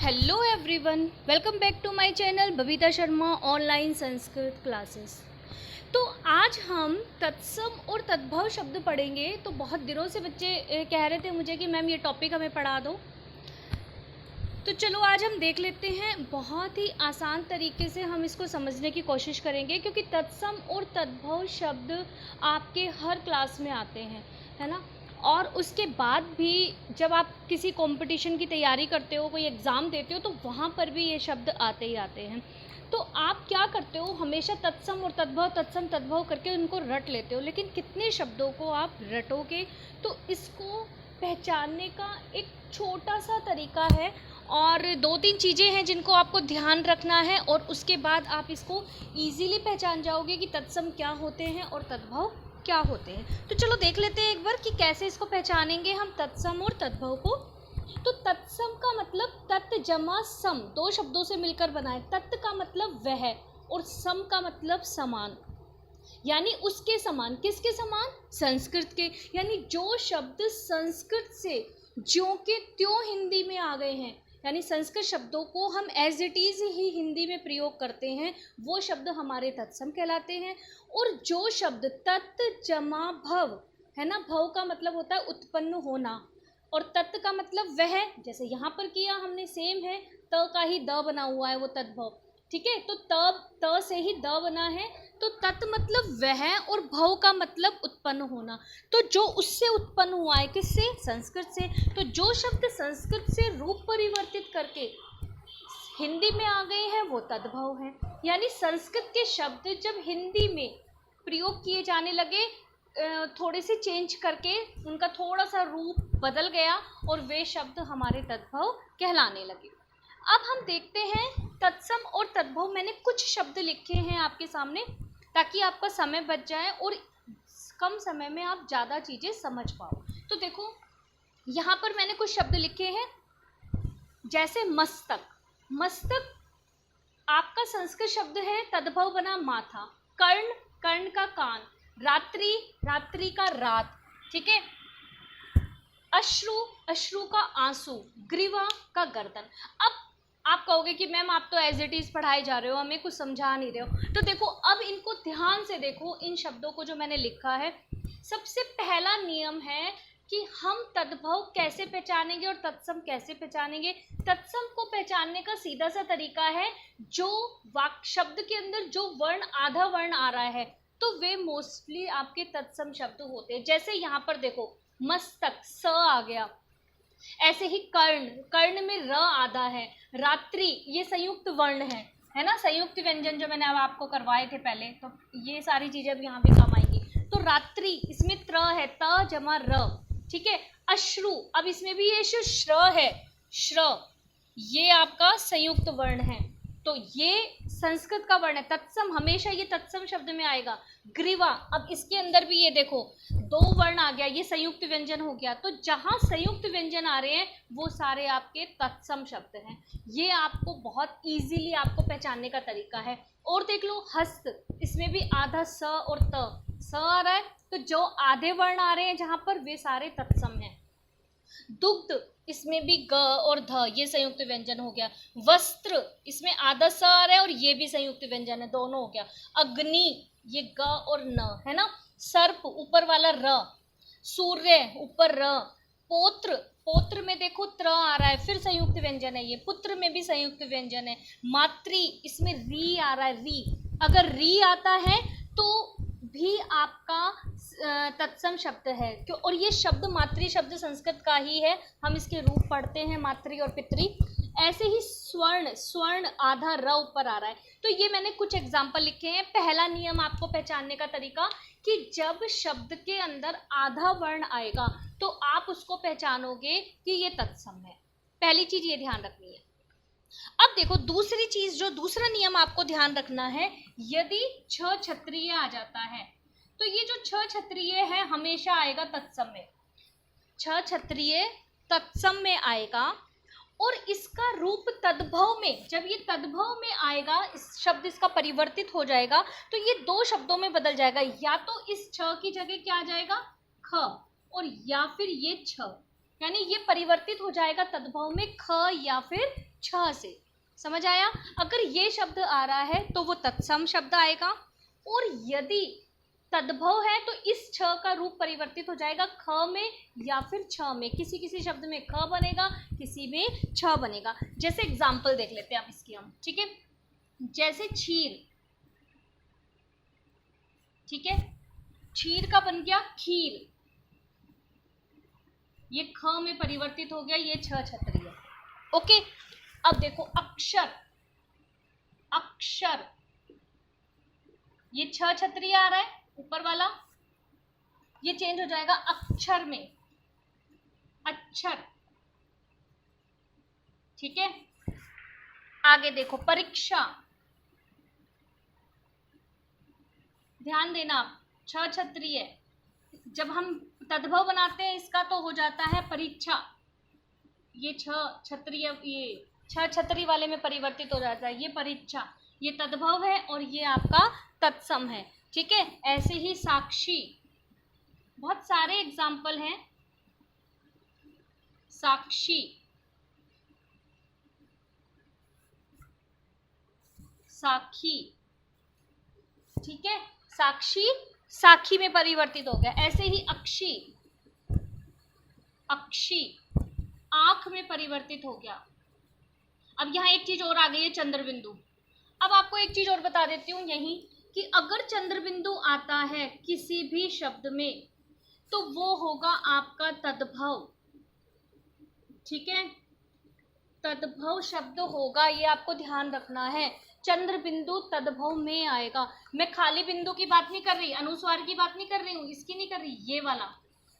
Hello everyone, welcome back to my channel Babita Sharma online Sanskrit classes. तो आज हम तत्सम और तद्भव शब्द पढ़ेंगे। तो बहुत दिनों से बच्चे कह रहे थे मुझे कि मैम ये टॉपिक हमें पढ़ा दो। तो चलो आज हम देख लेते हैं। बहुत ही आसान तरीके से हम इसको समझने की कोशिश करेंगे, क्योंकि तत्सम और तद्भव शब्द आपके हर क्लास में आते हैं, है ना। और उसके बाद भी जब आप किसी कंपटीशन की तैयारी करते हो, कोई एग्ज़ाम देते हो, तो वहाँ पर भी ये शब्द आते ही आते हैं। तो आप क्या करते हो, हमेशा तत्सम और तद्भव तत्सम तद्भव करके उनको रट लेते हो, लेकिन कितने शब्दों को आप रटोगे। तो इसको पहचानने का एक छोटा सा तरीका है और दो तीन चीज़ें हैं जिनको आपको ध्यान रखना है, और उसके बाद आप इसको ईज़िली पहचान जाओगे कि तत्सम क्या होते हैं और तद्भव क्या होते हैं। तो चलो देख लेते हैं एक बार कि कैसे इसको पहचानेंगे हम तत्सम और तद्भव को। तो तत्सम का मतलब तत् जमा सम, दो शब्दों से मिलकर बना है। तत् का मतलब वह और सम का मतलब समान, यानी उसके समान। किसके समान? संस्कृत के। यानी जो शब्द संस्कृत से ज्यों के त्यों हिंदी में आ गए हैं, यानी संस्कृत शब्दों को हम एज इट इज़ ही हिंदी में प्रयोग करते हैं, वो शब्द हमारे तत्सम कहलाते हैं। और जो शब्द तत् जमा भव, है ना, भव का मतलब होता है उत्पन्न होना, और तत् का मतलब वह, जैसे यहाँ पर किया हमने सेम है, त का ही द बना हुआ है वो तद्भव, ठीक है। तो त से ही द बना है, तो तत् मतलब वह और भव का मतलब उत्पन्न होना। तो जो उससे उत्पन्न हुआ है, किससे? संस्कृत से। तो जो शब्द संस्कृत से रूप परिवर्तित करके हिंदी में आ गए हैं वो तद्भव हैं। यानी संस्कृत के शब्द जब हिंदी में प्रयोग किए जाने लगे, थोड़े से चेंज करके उनका थोड़ा सा रूप बदल गया और वे शब्द हमारे तद्भव कहलाने लगे। अब हम देखते हैं तत्सम और तद्भव। मैंने कुछ शब्द लिखे हैं आपके सामने ताकि आपका समय बच जाए और कम समय में आप ज़्यादा चीज़ें समझ पाओ। तो देखो यहाँ पर मैंने कुछ शब्द लिखे हैं, जैसे मस्तक। मस्तक आपका संस्कृत शब्द है, तद्भव बना माथा। कर्ण, कर्ण का कान। रात्रि, रात्रि का रात, ठीक है। अश्रु, अश्रु का आंसू। ग्रीवा का गर्दन। अब आप कहोगे कि मैम आप तो एज इट इज़ पढ़ाए जा रहे हो, हमें कुछ समझा नहीं रहे हो। तो देखो अब इनको ध्यान से देखो, इन शब्दों को जो मैंने लिखा है। सबसे पहला नियम है कि हम तद्भव कैसे पहचानेंगे और तत्सम कैसे पहचानेंगे। तत्सम को पहचानने का सीधा सा तरीका है, जो वाक्य शब्द के अंदर जो वर्ण आधा वर्ण आ रहा है, तो वे मोस्टली आपके तत्सम शब्द होते हैं। जैसे यहाँ पर देखो मस्तक, स आ गया। ऐसे ही कर्ण, कर्ण में र आधा है। रात्रि, ये संयुक्त वर्ण है ना, संयुक्त व्यंजन जो मैंने अब आपको करवाए थे पहले, तो ये सारी चीजें अब यहाँ पे काम आएंगी। तो रात्रि, इसमें त्र है, त जमा र, ठीक है। अश्रु, अब इसमें भी ये श्र है, श्र, ये आपका संयुक्त वर्ण है, तो ये संस्कृत का वर्ण है। तत्सम हमेशा ये तत्सम शब्द में आएगा। ग्रीवा, अब इसके अंदर भी ये देखो दो वर्ण आ गया, ये संयुक्त व्यंजन हो गया। तो जहाँ संयुक्त व्यंजन आ रहे हैं वो सारे आपके तत्सम शब्द हैं। ये आपको बहुत इजीली आपको पहचानने का तरीका है। और देख लो हस्त, इसमें भी आधा स और त, स आ रहा है, तो जो आधे वर्ण आ रहे हैं जहाँ पर, वे सारे तत्सम हैं। दुग्ध, इसमें भी ग और ध, ये संयुक्त व्यंजन हो गया। वस्त्र, इसमें आधा स आ रहा है और ये भी संयुक्त व्यंजन है, दोनों हो गया। अग्नि, ये ग और न, है ना। सर्प, ऊपर वाला र। सूर्य, ऊपर र। पोत्र, पोत्र में देखो त्र आ रहा है, फिर संयुक्त व्यंजन है ये। पुत्र में भी संयुक्त व्यंजन है। मातृ, इसमें री आ रहा है, री। अगर री आता है तो भी आपका तत्सम शब्द है, क्यों? और ये शब्द मातृ शब्द संस्कृत का ही है, हम इसके रूप पढ़ते हैं मातृ और पितृ। ऐसे ही स्वर्ण, स्वर्ण आधा र ऊपर आ रहा है। तो ये मैंने कुछ एग्जाम्पल लिखे हैं। पहला नियम आपको पहचानने का तरीका कि जब शब्द के अंदर आधा वर्ण आएगा तो आप उसको पहचानोगे कि ये तत्सम है। पहली चीज ये ध्यान रखनी है। अब देखो दूसरी चीज, जो दूसरा नियम आपको ध्यान रखना है, यदि छ क्षत्रिय आ जाता है तो ये जो छ क्षत्रिय है हमेशा आएगा तत्सम में। छ क्षत्रिय तत्सम में आएगा, और इसका रूप तद्भव में, जब ये तद्भव में आएगा, इस शब्द इसका परिवर्तित हो जाएगा, तो ये दो शब्दों में बदल जाएगा। या तो इस छ की जगह क्या आ जाएगा, ख, और या फिर ये छ, यानी ये परिवर्तित हो जाएगा तद्भव में ख या फिर छ से। समझ आया? अगर ये शब्द आ रहा है तो वो तत्सम शब्द आएगा, और यदि तद्भव है तो इस छ का रूप परिवर्तित हो जाएगा ख में या फिर छ में। किसी किसी शब्द में ख बनेगा, किसी में छ बनेगा। जैसे एग्जाम्पल देख लेते हैं अब इसकी हम, ठीक है। जैसे क्षीर, ठीक है, क्षीर का बन गया खीर, ये ख में परिवर्तित हो गया, ये छ छत्रीय। ओके, अब देखो अक्षर, अक्षर, ये छ छत्रीय आ रहा है ऊपर वाला, ये चेंज हो जाएगा अक्षर में, अक्षर, ठीक है। आगे देखो परीक्षा, ध्यान देना आप, छ छत्रीय, जब हम तद्भव बनाते हैं इसका तो हो जाता है परीक्षा, ये छ छत्रीय, ये छ छत्री वाले में परिवर्तित हो जाता है, ये परीक्षा, ये तद्भव है और ये आपका तत्सम है, ठीक है। ऐसे ही साक्षी, बहुत सारे एग्जाम्पल हैं। साक्षी, साखी, ठीक है, साक्षी साखी में परिवर्तित हो गया। ऐसे ही अक्षी, अक्षी, आंख में परिवर्तित हो गया। अब यहाँ एक चीज और आ गई है, चंद्रबिंदु। अब आपको एक चीज और बता देती हूँ यही, कि अगर चंद्रबिंदु आता है किसी भी शब्द में तो वो होगा आपका तद्भव, ठीक है, तद्भव शब्द होगा, ये आपको ध्यान रखना है। चंद्रबिंदु तद्भव में आएगा। मैं खाली बिंदु की बात नहीं कर रही, अनुस्वार की बात नहीं कर रही हूँ, इसकी नहीं कर रही, ये वाला,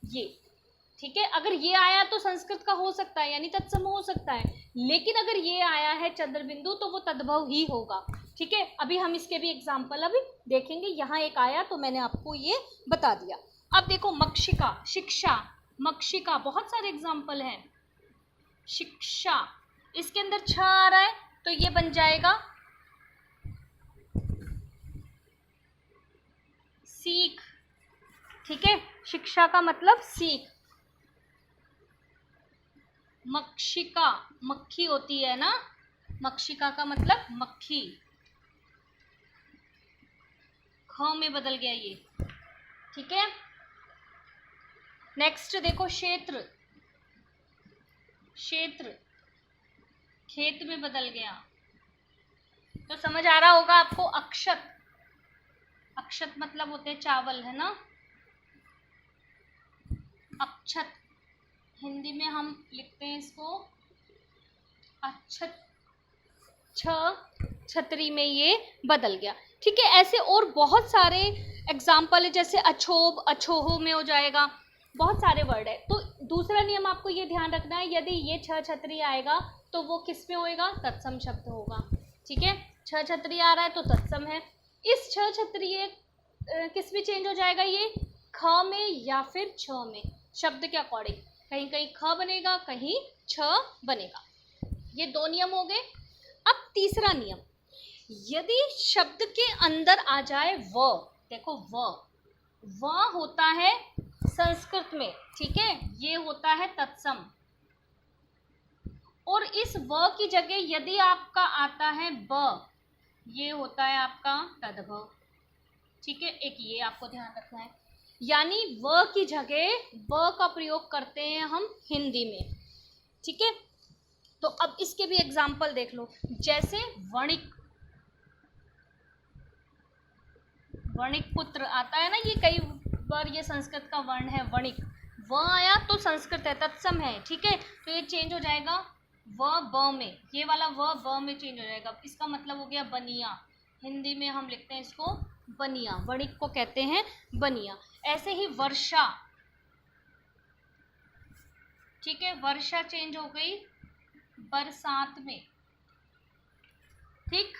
ये, ठीक है। अगर ये आया तो संस्कृत का हो सकता है, यानी तत्सम हो सकता है, लेकिन अगर ये आया है चंद्रबिंदु तो वो तद्भव ही होगा, ठीक है। अभी हम इसके भी एग्जाम्पल अभी देखेंगे। यहाँ एक आया तो मैंने आपको ये बता दिया। अब देखो मक्षिका, शिक्षा, मक्षिका, बहुत सारे एग्जाम्पल हैं। शिक्षा, इसके अंदर छ आ रहा है तो ये बन जाएगा सीख, ठीक है, शिक्षा का मतलब सीख। मक्षिका, मक्खी होती है ना, मक्षिका का मतलब मक्खी, ख में बदल गया ये, ठीक है। नेक्स्ट देखो क्षेत्र, क्षेत्र, खेत में बदल गया। तो समझ आ रहा होगा आपको। अक्षत, अक्षत मतलब होते हैं चावल, है ना। अक्षत, हिंदी में हम लिखते हैं इसको अक्षत, छ छतरी में ये बदल गया, ठीक है। ऐसे और बहुत सारे एग्जाम्पल है, जैसे अछोब, अछोहो में हो जाएगा, बहुत सारे वर्ड है। तो दूसरा नियम आपको ये ध्यान रखना है, यदि ये छ छतरी आएगा तो वो किस में होएगा, तत्सम शब्द होगा, ठीक है। छ छतरी आ रहा है तो तत्सम है। इस छ छतरी किस में चेंज हो जाएगा, ये ख में या फिर छ में, शब्द के अकॉर्डिंग, कहीं कहीं ख बनेगा, कहीं छ बनेगा। ये दो नियम हो गए। अब तीसरा नियम, यदि शब्द के अंदर आ जाए व, देखो व होता है संस्कृत में, ठीक है, ये होता है तत्सम, और इस व की जगह यदि आपका आता है ब, ये होता है आपका तद्भव, ठीक है। एक ये आपको ध्यान रखना है, यानी व की जगह ब का प्रयोग करते हैं हम हिंदी में, ठीक है। तो अब इसके भी एग्जाम्पल देख लो, जैसे वणिक, वणिक पुत्र आता है ना, ये कई बार ये संस्कृत का वर्ण है वणिक, व आया तो संस्कृत है, तत्सम है, ठीक है। तो ये चेंज हो जाएगा व ब में, ये वाला व ब में चेंज हो जाएगा, इसका मतलब हो गया बनिया, हिंदी में हम लिखते हैं इसको बनिया, वणिक को कहते हैं बनिया। ऐसे ही वर्षा, ठीक है, वर्षा चेंज हो गई बरसात में, ठीक।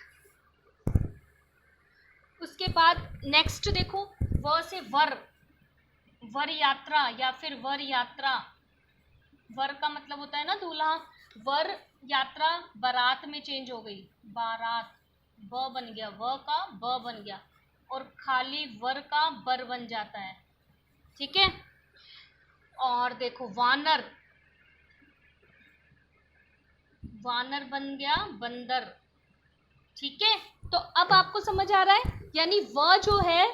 उसके बाद नेक्स्ट देखो, व से वर, वर यात्रा या फिर वर यात्रा, वर का मतलब होता है ना दूल्हा, वर यात्रा बारात में चेंज हो गई, बारात, ब बन गया, व का ब बन गया, और खाली वर का बर बन जाता है, ठीक है। और देखो वानर, वानर बन गया बंदर। ठीक है, तो अब आपको समझ आ रहा है, यानी व जो है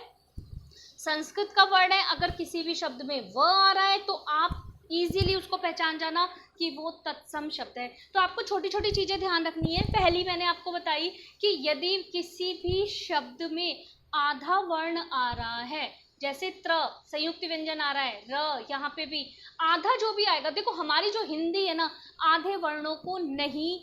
संस्कृत का वर्ड है, अगर किसी भी शब्द में व आ रहा है तो आप इजीली उसको पहचान जाना कि वो तत्सम शब्द है। तो आपको छोटी छोटी चीजें ध्यान रखनी है। पहली मैंने आपको बताई कि यदि किसी भी शब्द में आधा वर्ण आ रहा है, जैसे त्र संयुक्त व्यंजन आ रहा है, र यहाँ पे भी आधा जो भी आएगा, देखो हमारी जो हिंदी है ना आधे वर्णों को नहीं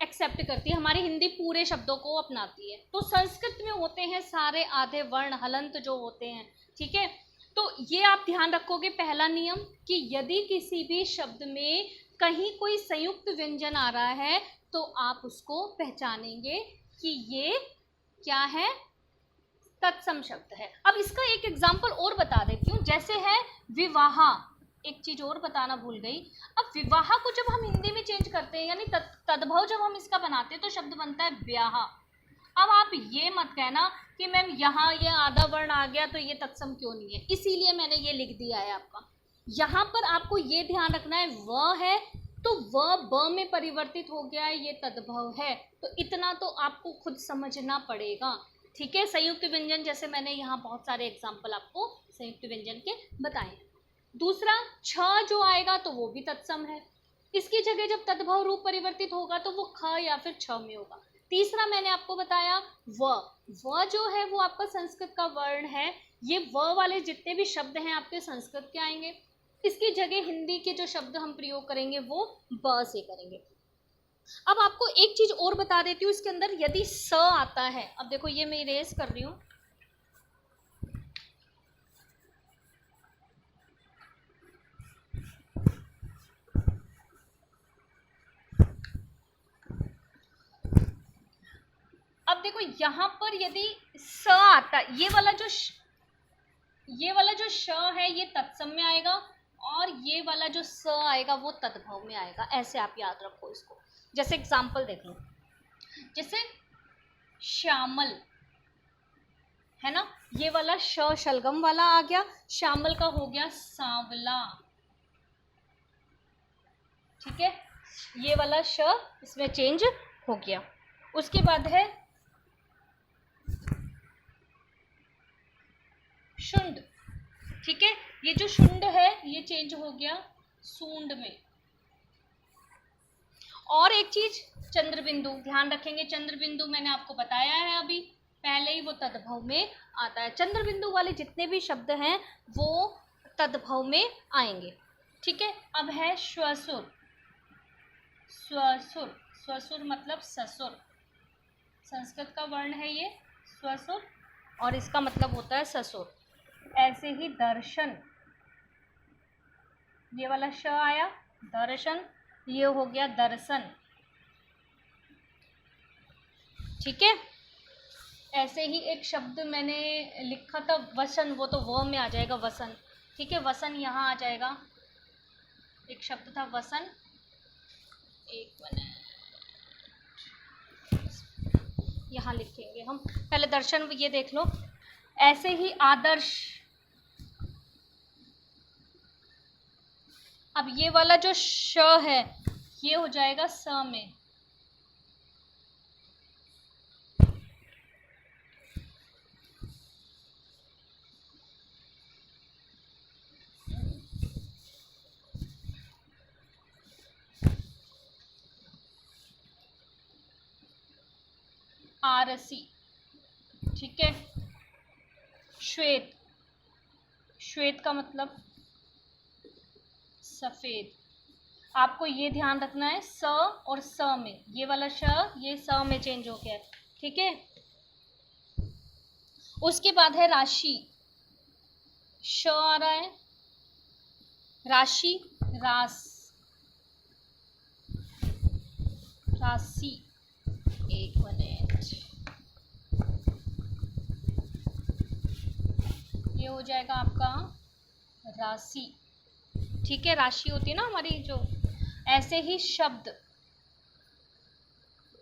एक्सेप्ट करती है, हमारी हिंदी पूरे शब्दों को अपनाती है। तो संस्कृत में होते हैं सारे आधे वर्ण हलंत जो होते हैं। ठीक है, तो ये आप ध्यान रखोगे पहला नियम कि यदि किसी भी शब्द में कहीं कोई संयुक्त व्यंजन आ रहा है तो आप उसको पहचानेंगे कि ये क्या है, तत्सम शब्द है। अब इसका एक एग्जाम्पल और बता देती हूँ, जैसे है विवाह। एक चीज और बताना भूल गई, अब विवाह को जब हम हिंदी में चेंज करते हैं यानी तद्भव जब हम इसका बनाते हैं तो शब्द बनता है ब्याह। अब आप ये मत कहना कि मैम यहाँ ये आधा वर्ण आ गया तो ये तत्सम क्यों नहीं है, इसीलिए मैंने ये लिख दिया है आपका। यहाँ पर आपको ये ध्यान रखना है व है तो व ब में परिवर्तित हो गया है, ये तद्भव है, तो इतना तो आपको खुद समझना पड़ेगा। ठीक है, संयुक्त व्यंजन जैसे मैंने यहाँ बहुत सारे एग्जाम्पल आपको संयुक्त व्यंजन के बताए हैं। दूसरा छ जो आएगा तो वो भी तत्सम है, इसकी जगह जब तद्भव रूप परिवर्तित होगा तो वो ख या फिर छ में होगा। तीसरा मैंने आपको बताया व जो है वो आपका संस्कृत का वर्ण है, ये व वाले जितने भी शब्द हैं आपके संस्कृत के आएंगे, इसकी जगह हिंदी के जो शब्द हम प्रयोग करेंगे वो ब से करेंगे। अब आपको एक चीज और बता देती हूँ इसके अंदर, यदि स आता है, अब देखो ये मैं इरेज कर रही हूँ, अब देखो यहाँ पर यदि स आता, ये वाला जो श है ये तत्सम में आएगा और ये वाला जो स आएगा वो तद्भव में आएगा, ऐसे आप याद रखो इसको। जैसे एग्जाम्पल देख लो, जैसे श्यामल है ना, ये वाला श शलगम वाला आ गया, श्यामल का हो गया सांवला। ठीक है, ये वाला श इसमें चेंज हो गया। उसके बाद है शुंड। ठीक है, ये जो शुंड है ये चेंज हो गया सूंड में। और एक चीज चंद्रबिंदु, ध्यान रखेंगे, चंद्रबिंदु मैंने आपको बताया है अभी पहले ही, वो तद्भव में आता है। चंद्रबिंदु वाले जितने भी शब्द हैं वो तद्भव में आएंगे। ठीक है, अब है श्वसुर। स्वसुर, स्वसुर मतलब ससुर, संस्कृत का वर्ण है ये स्वसुर और इसका मतलब होता है ससुर। ऐसे ही दर्शन, ये वाला श आया दर्शन, ये हो गया दर्शन। ठीक है, ऐसे ही एक शब्द मैंने लिखा था वसन, वो तो व में आ जाएगा वसन। ठीक है, वसन यहाँ आ जाएगा, एक शब्द था वसन, एक मिनट यहाँ लिखेंगे हम, पहले दर्शन ये देख लो। ऐसे ही आदर्श, अब ये वाला जो श है ये हो जाएगा स में। आरसी। ठीक है, श्वेत, श्वेत का मतलब सफेद। आपको ये ध्यान रखना है स और स में, ये वाला श ये स में चेंज हो गया है। ठीक है, उसके बाद है राशि, श आ रहा है, राशि रास, राशि, एक मिनट, ये हो जाएगा आपका राशि। ठीक है, राशि होती है ना हमारी जो, ऐसे ही शब्द,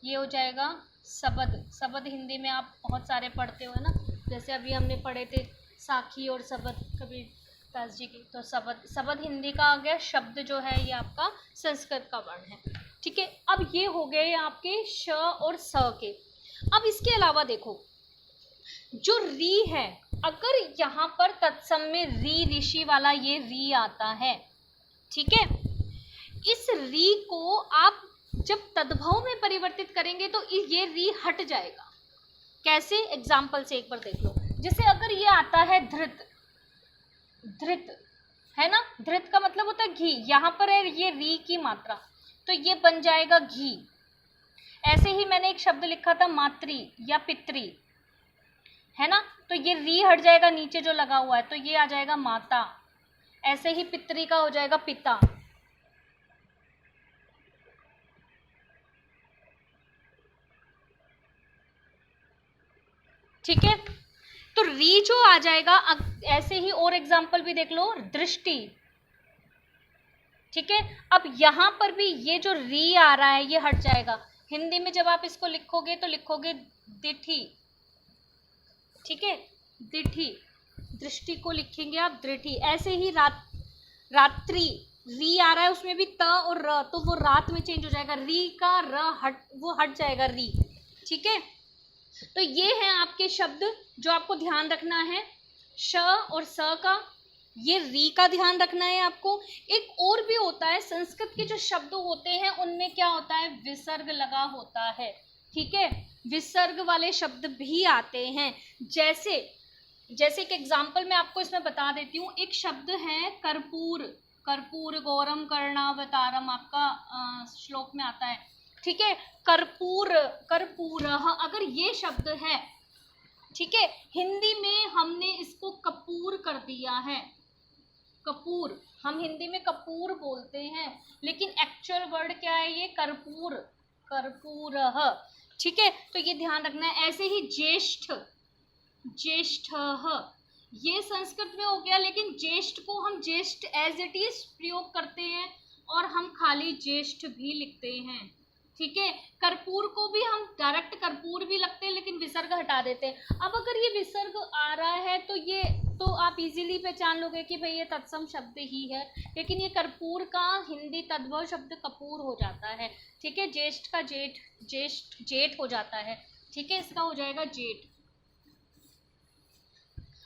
ये हो जाएगा शब्द। शब्द हिंदी में आप बहुत सारे पढ़ते हो ना, जैसे अभी हमने पढ़े थे साखी और शब्द कबीर दास जी की, तो शब्द, शब्द हिंदी का आ गया, शब्द जो है ये आपका संस्कृत का वर्ण है। ठीक है, अब ये हो गए आपके श और स के। अब इसके अलावा देखो जो री है, अगर यहाँ पर तत्सम में री ऋषि वाला ये री आता है, ठीक है, इस री को आप जब तद्भव में परिवर्तित करेंगे तो ये री हट जाएगा। कैसे, एग्जाम्पल से एक बार देख लो। जैसे अगर ये आता है धृत, धृत है ना, धृत का मतलब होता है घी, यहाँ पर है ये री की मात्रा, तो ये बन जाएगा घी। ऐसे ही मैंने एक शब्द लिखा था मातृ या पितृ, है ना, तो ये री हट जाएगा नीचे जो लगा हुआ है, तो ये आ जाएगा माता। ऐसे ही पितृ का हो जाएगा पिता। ठीक है, तो री जो आ जाएगा। ऐसे ही और एग्जाम्पल भी देख लो, दृष्टि। ठीक है, अब यहां पर भी ये जो री आ रहा है ये हट जाएगा। हिंदी में जब आप इसको लिखोगे तो लिखोगे दिठी। ठीक है, दिठी, दृष्टि को लिखेंगे आप दृष्टि। ऐसे ही रात्रि, री आ रहा है उसमें भी त और र, तो वो रात में चेंज हो जाएगा, री का र वो हट जाएगा री। ठीक है, तो ये हैं आपके शब्द जो आपको ध्यान रखना है। श और स का, ये री का ध्यान रखना है आपको। एक और भी होता है, संस्कृत के जो शब्द होते हैं उनमें क्या होता है, विसर्ग लगा होता है। ठीक है, विसर्ग वाले शब्द भी आते हैं। जैसे एक एग्जाम्पल मैं आपको इसमें बता देती हूँ। एक शब्द है कर्पूर, कर्पूर गौरम कर्णावतारम, आपका श्लोक में आता है। ठीक है, कर्पूर, कर्पूरः, अगर ये शब्द है, ठीक है, हिंदी में हमने इसको कपूर कर दिया है। कपूर, हम हिंदी में कपूर बोलते हैं, लेकिन एक्चुअल वर्ड क्या है, ये कर्पूर, कर्पूरः। ठीक है, तो ये ध्यान रखना है। ऐसे ही ज्येष्ठ, ज्येष्ठः, ये संस्कृत में हो गया, लेकिन ज्येष्ठ को हम ज्येष्ठ एज इट इज प्रयोग करते हैं और हम खाली ज्येष्ठ भी लिखते हैं। ठीक है, कर्पूर को भी हम डायरेक्ट कर्पूर भी लगते हैं, लेकिन विसर्ग हटा देते हैं। अब अगर ये विसर्ग आ रहा है तो ये तो आप इजीली पहचान लोगे कि भाई ये तत्सम शब्द ही है, लेकिन ये कर्पूर का हिंदी तद्भव शब्द कपूर हो जाता है। ठीक है, ज्येष्ठ का जेठ, ज्येष्ठ जेठ हो जाता है। ठीक है, इसका हो जाएगा जेठ,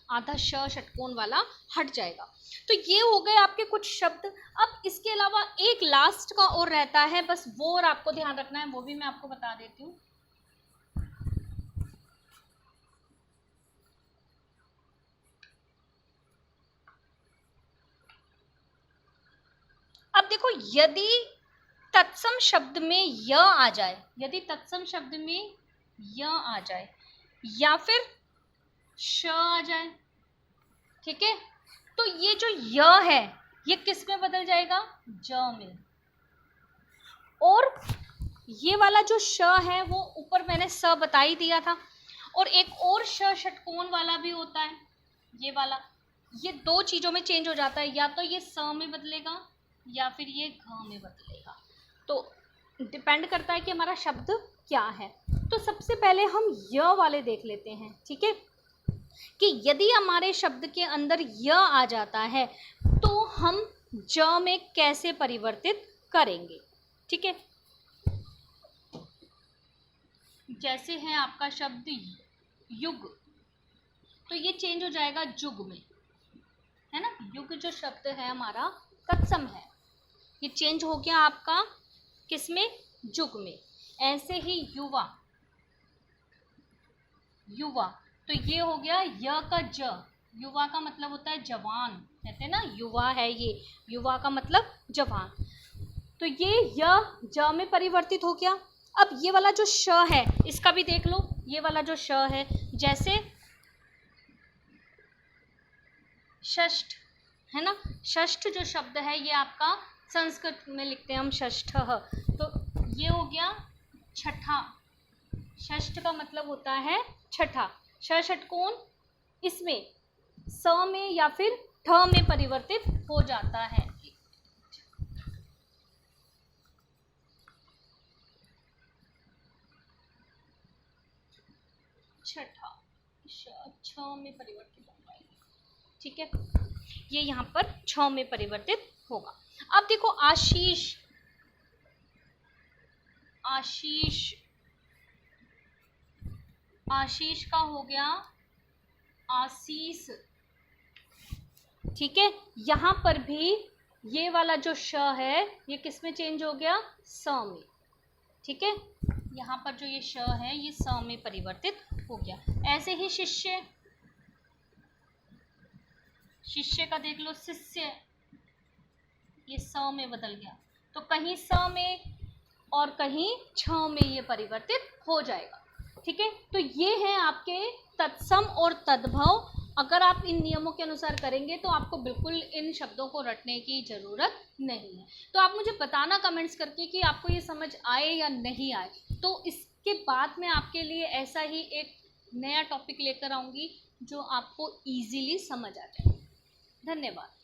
आधा श षटकोण वाला हट जाएगा। तो ये हो गए आपके कुछ शब्द। अब इसके अलावा एक लास्ट का और रहता है, बस वो और आपको ध्यान रखना है, वो भी मैं आपको बता देती हूँ। अब देखो, यदि तत्सम शब्द में य आ जाए, यदि तत्सम शब्द में य आ जाए या फिर श आ जाए, ठीक है, तो ये जो य है ये किस में बदल जाएगा, ज में। और ये वाला जो श है वो ऊपर मैंने स बता ही दिया था। और एक और श षटकोण वाला भी होता है, ये वाला। ये दो चीजों में चेंज हो जाता है, या तो ये स में बदलेगा या फिर ये घ में बदलेगा। तो डिपेंड करता है कि हमारा शब्द क्या है। तो सबसे पहले हम य वाले देख लेते हैं। ठीक है, कि यदि हमारे शब्द के अंदर य आ जाता है तो हम ज में कैसे परिवर्तित करेंगे। ठीक है, जैसे है आपका शब्द युग, तो ये चेंज हो जाएगा जुग में, है ना। युग जो शब्द है हमारा तत्सम है, ये चेंज हो गया आपका किसमें, जुग में। ऐसे ही युवा, युवा, तो ये हो गया य का ज, युवा का मतलब होता है जवान, कहते हैं ना, युवा है ये, युवा का मतलब जवान। तो ये य ज में परिवर्तित हो गया। अब ये वाला जो श है इसका भी देख लो, ये वाला जो श है, जैसे षष्ठ, है ना, षष्ठ जो शब्द है ये आपका संस्कृत में लिखते हैं हम षष्ठः, तो ये हो गया छठा। षष्ठ का मतलब होता है छठा। ष षटकोण इसमें स में या फिर ठ में परिवर्तित हो जाता है। छठा, छ में परिवर्तित होगा। ठीक है, ये यहाँ पर छ में परिवर्तित होगा। अब देखो आशीष, आशीष, आशीष का हो गया आशीष। ठीक है, यहाँ पर भी ये वाला जो श है ये किस में चेंज हो गया, स में। ठीक है, यहाँ पर जो ये श है ये स में परिवर्तित हो गया। ऐसे ही शिष्य, शिष्य का देख लो शिष्य, ये स में बदल गया, तो कहीं स में और कहीं छ में ये परिवर्तित हो जाएगा। ठीक है, तो ये है आपके तत्सम और तद्भव। अगर आप इन नियमों के अनुसार करेंगे तो आपको बिल्कुल इन शब्दों को रटने की ज़रूरत नहीं है। तो आप मुझे बताना कमेंट्स करके कि आपको ये समझ आए या नहीं आए। तो इसके बाद मैं आपके लिए ऐसा ही एक नया टॉपिक लेकर आऊँगी जो आपको ईजीली समझ आ जाए। धन्यवाद।